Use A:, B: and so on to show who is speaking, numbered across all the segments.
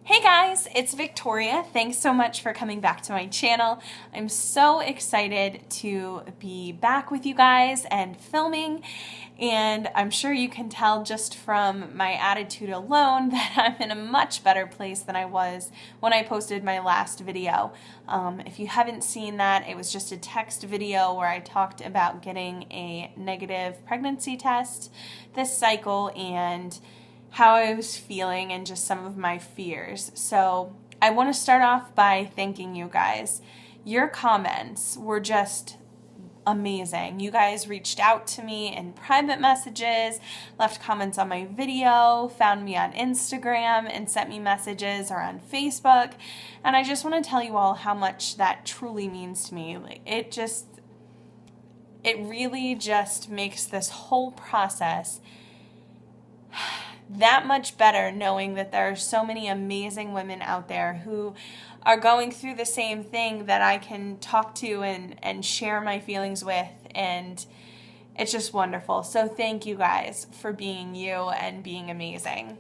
A: Hey guys, it's Victoria. Thanks so much for coming back to my channel. I'm so excited to be back with you guys and filming, and I'm sure you can tell just from my attitude alone that I'm in a much better place than I was when I posted my last video. If you haven't seen that, it was just a text video where I talked about getting a negative pregnancy test this cycle and how I was feeling and just some of my fears. So I want to start off by thanking you guys. Your comments were just amazing. You guys reached out to me in private messages, left comments on my video, found me on Instagram and sent me messages, or on Facebook. And I just want to tell you all how much that truly means to me. It really just makes this whole process that much better, knowing that there are so many amazing women out there who are going through the same thing that I can talk to and share my feelings with, and it's just wonderful. So thank you guys for being you and being amazing.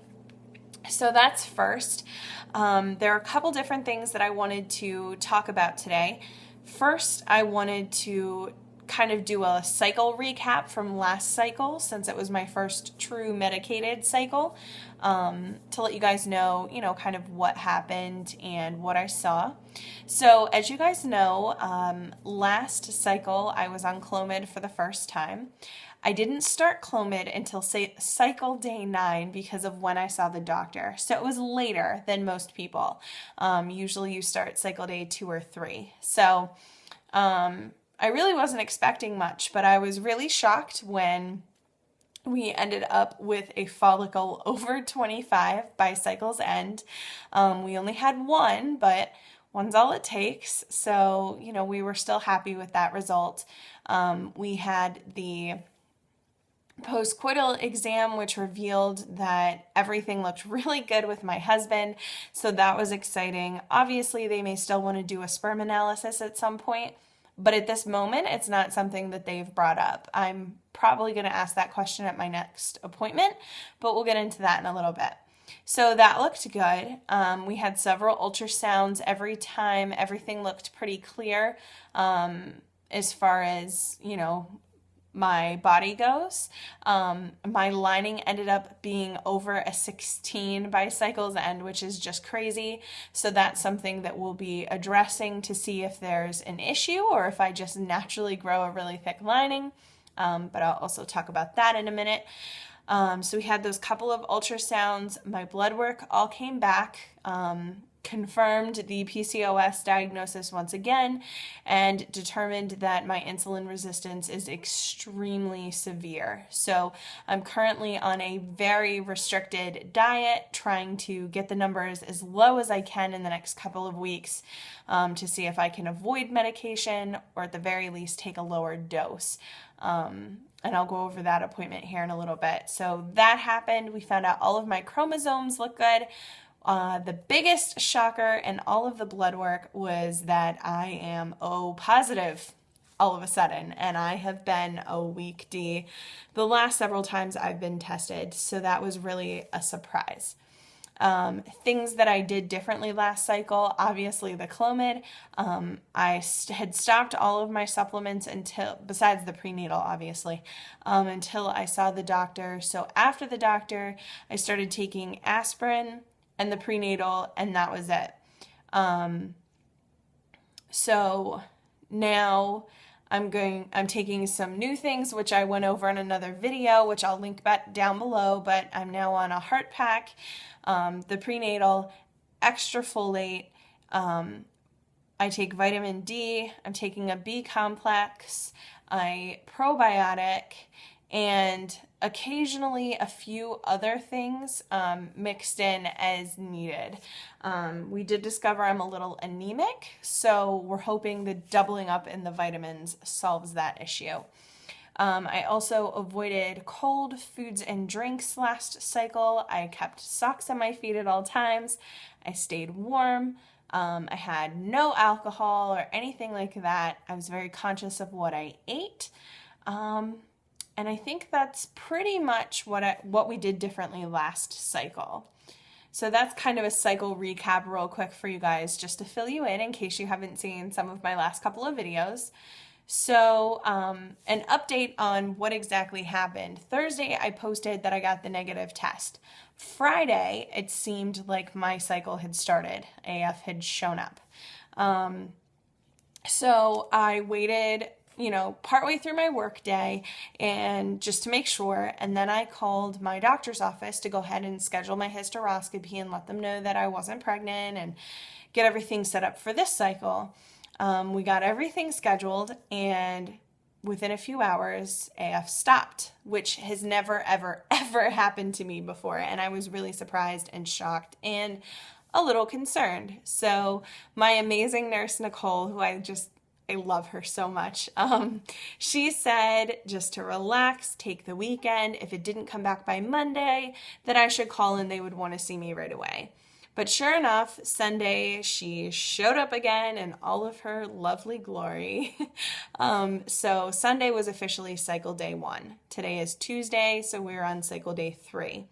A: So that's first. There are a couple different things that I wanted to talk about today. First, I wanted to kind of do a cycle recap from last cycle, since it was my first true medicated cycle, to let you guys know, kind of what happened and what I saw. So as you guys know, last cycle I was on Clomid for the first time. I didn't start Clomid until cycle day 9 because of when I saw the doctor. So it was later than most people. Usually you start cycle day 2 or 3. So I really wasn't expecting much, but I was really shocked when we ended up with a follicle over 25 by cycle's end. We only had one, but one's all it takes. So, we were still happy with that result. We had the postcoital exam, which revealed that everything looked really good with my husband. So that was exciting. Obviously, they may still want to do a sperm analysis at some point, but at this moment, it's not something that they've brought up. I'm probably going to ask that question at my next appointment, but we'll get into that in a little bit. So that looked good. We had several ultrasounds every time. Everything looked pretty clear as far as, my body goes. My lining ended up being over a 16 by cycle's end, which is just crazy. So that's something that we'll be addressing to see if there's an issue or if I just naturally grow a really thick lining. But I'll also talk about that in a minute. So we had those couple of ultrasounds. My blood work all came back, confirmed the Pcos diagnosis once again, and determined that my insulin resistance is extremely severe. So I'm currently on a very restricted diet, trying to get the numbers as low as I can in the next couple of weeks to see if I can avoid medication, or at the very least take a lower dose. And I'll go over that appointment here in a little bit. So that happened. We found out all of my chromosomes look good. The biggest shocker in all of the blood work was that I am O positive all of a sudden, and I have been O weak D the last several times I've been tested, so that was really a surprise. Things that I did differently last cycle, obviously the Clomid. I had stopped all of my supplements besides the prenatal, obviously, until I saw the doctor. So after the doctor, I started taking aspirin and the prenatal, and that was it. So now I'm taking some new things, which I went over in another video, which I'll link back down below, but I'm now on a heart pack, the prenatal, extra folate, I take vitamin D, I'm taking a B complex, probiotic, and occasionally a few other things mixed in as needed. We did discover I'm a little anemic, so we're hoping the doubling up in the vitamins solves that issue. I also avoided cold foods and drinks last cycle. I kept socks on my feet at all times. I stayed warm. I had no alcohol or anything like that. I was very conscious of what I ate. And I think that's pretty much what we did differently last cycle. So that's kind of a cycle recap real quick for you guys, just to fill you in case you haven't seen some of my last couple of videos. So an update on what exactly happened. Thursday, I posted that I got the negative test. Friday, it seemed like my cycle had started. AF had shown up. So I waited, partway through my work day and just to make sure. And then I called my doctor's office to go ahead and schedule my hysteroscopy and let them know that I wasn't pregnant and get everything set up for this cycle. We got everything scheduled, and within a few hours, AF stopped, which has never, ever, ever happened to me before. And I was really surprised and shocked and a little concerned. So my amazing nurse, Nicole, who I love her so much. She said just to relax, take the weekend. If it didn't come back by Monday, that I should call and they would want to see me right away. But sure enough, Sunday, she showed up again in all of her lovely glory. So Sunday was officially cycle day 1. Today is Tuesday, so we're on cycle day 3.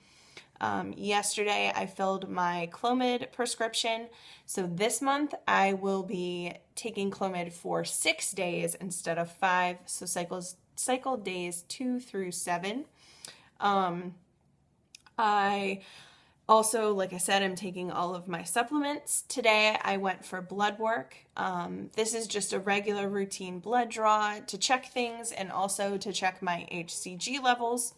A: Yesterday, I filled my Clomid prescription. So this month, I will be taking Clomid for 6 days instead of 5. So cycle days 2 through 7. I also, like I said, I'm taking all of my supplements. Today, I went for blood work. This is just a regular routine blood draw to check things and also to check my HCG levels.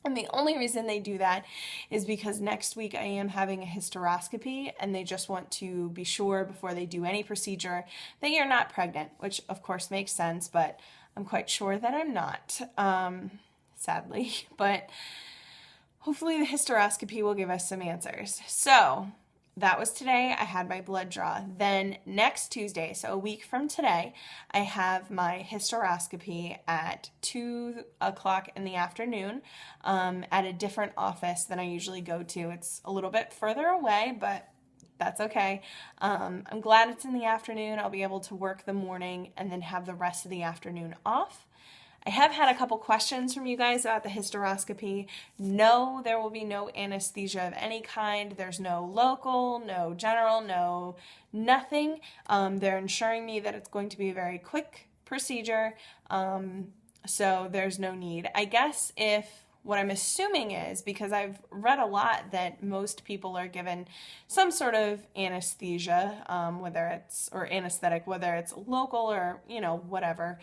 A: And the only reason they do that is because next week I am having a hysteroscopy and they just want to be sure before they do any procedure that you're not pregnant, which of course makes sense, but I'm quite sure that I'm not, sadly. But hopefully the hysteroscopy will give us some answers. So that was today. I had my blood draw. Then next Tuesday, so a week from today, I have my hysteroscopy at 2 o'clock in the afternoon at a different office than I usually go to. It's a little bit further away, but that's okay. I'm glad it's in the afternoon. I'll be able to work the morning and then have the rest of the afternoon off. I have had a couple questions from you guys about the hysteroscopy. No, there will be no anesthesia of any kind. There's no local, no general, no nothing. They're ensuring me that it's going to be a very quick procedure, so there's no need. I guess what I'm assuming is, because I've read a lot that most people are given some sort of anesthesia, or anesthetic, whether it's local or, whatever.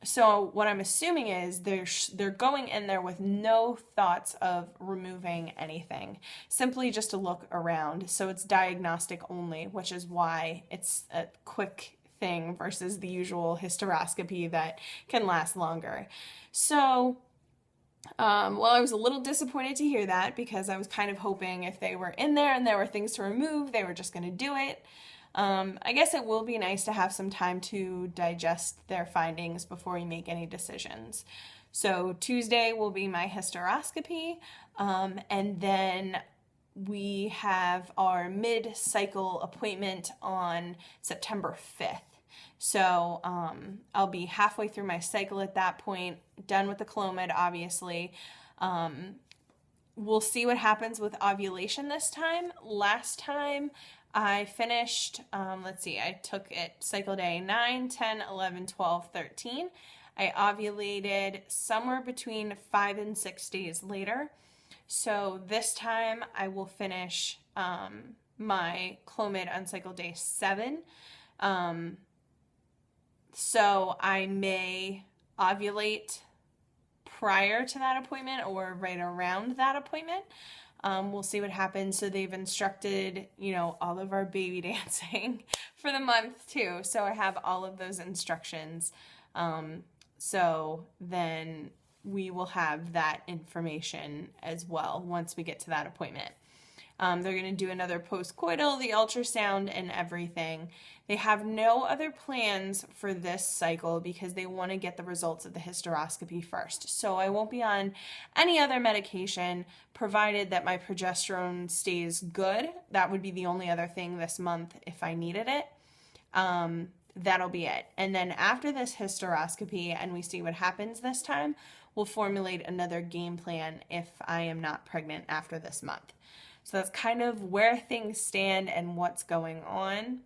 A: So what I'm assuming is they're going in there with no thoughts of removing anything, simply just to look around. So it's diagnostic only, which is why it's a quick thing versus the usual hysteroscopy that can last longer. So, well, I was a little disappointed to hear that because I was kind of hoping if they were in there and there were things to remove, they were just going to do it. I guess it will be nice to have some time to digest their findings before we make any decisions. So Tuesday will be my hysteroscopy, and then we have our mid-cycle appointment on September 5th. So I'll be halfway through my cycle at that point, done with the Clomid, obviously. We'll see what happens with ovulation this time. Last time, I finished, I took it cycle day 9, 10, 11, 12, 13. I ovulated somewhere between 5 and 6 days later. So this time I will finish my Clomid on cycle day 7. So I may ovulate prior to that appointment or right around that appointment. We'll see what happens. So they've instructed, all of our baby dancing for the month too. So I have all of those instructions. So then we will have that information as well once we get to that appointment. They're going to do another postcoital, the ultrasound, and everything. They have no other plans for this cycle because they want to get the results of the hysteroscopy first. So I won't be on any other medication provided that my progesterone stays good. That would be the only other thing this month if I needed it. That'll be it. And then after this hysteroscopy and we see what happens this time, will formulate another game plan if I am not pregnant after this month. So that's kind of where things stand and what's going on.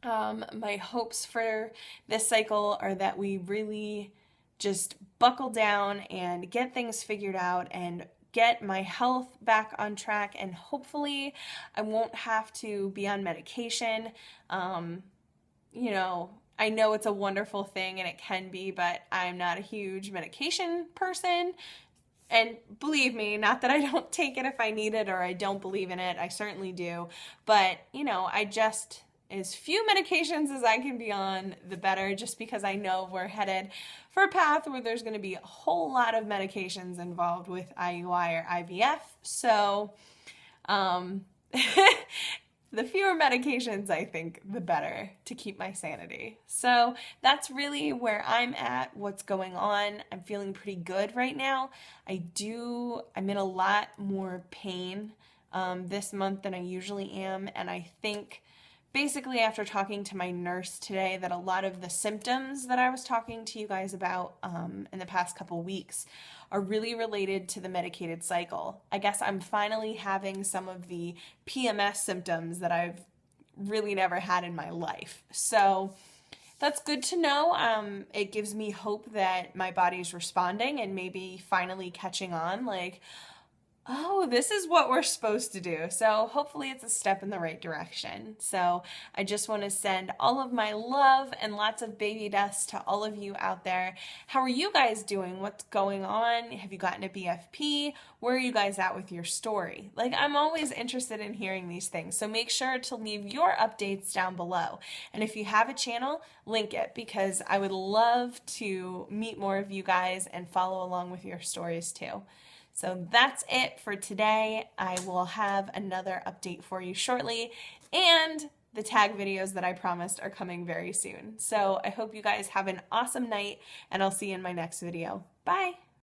A: My hopes for this cycle are that we really just buckle down and get things figured out and get my health back on track, and hopefully I won't have to be on medication. You know, I know it's a wonderful thing and it can be, but I'm not a huge medication person. And believe me, not that I don't take it if I need it or I don't believe in it, I certainly do. But, you know, I just, as few medications as I can be on, the better, just because I know we're headed for a path where there's going to be a whole lot of medications involved with IUI or IVF. So, the fewer medications, I think, the better to keep my sanity. So that's really where I'm at, what's going on. I'm feeling pretty good right now. I'm in a lot more pain this month than I usually am, and I think basically after talking to my nurse today that a lot of the symptoms that I was talking to you guys about in the past couple weeks are really related to the medicated cycle. I guess I'm finally having some of the PMS symptoms that I've really never had in my life. So that's good to know. It gives me hope that my body's responding and maybe finally catching on, like, oh, this is what we're supposed to do. So hopefully it's a step in the right direction. So I just want to send all of my love and lots of baby dust to all of you out there. How are you guys doing? What's going on? Have you gotten a BFP? Where are you guys at with your story? Like, I'm always interested in hearing these things. So make sure to leave your updates down below. And if you have a channel, link it, because I would love to meet more of you guys and follow along with your stories too. So that's it for today. I will have another update for you shortly, and the tag videos that I promised are coming very soon. So I hope you guys have an awesome night, and I'll see you in my next video. Bye!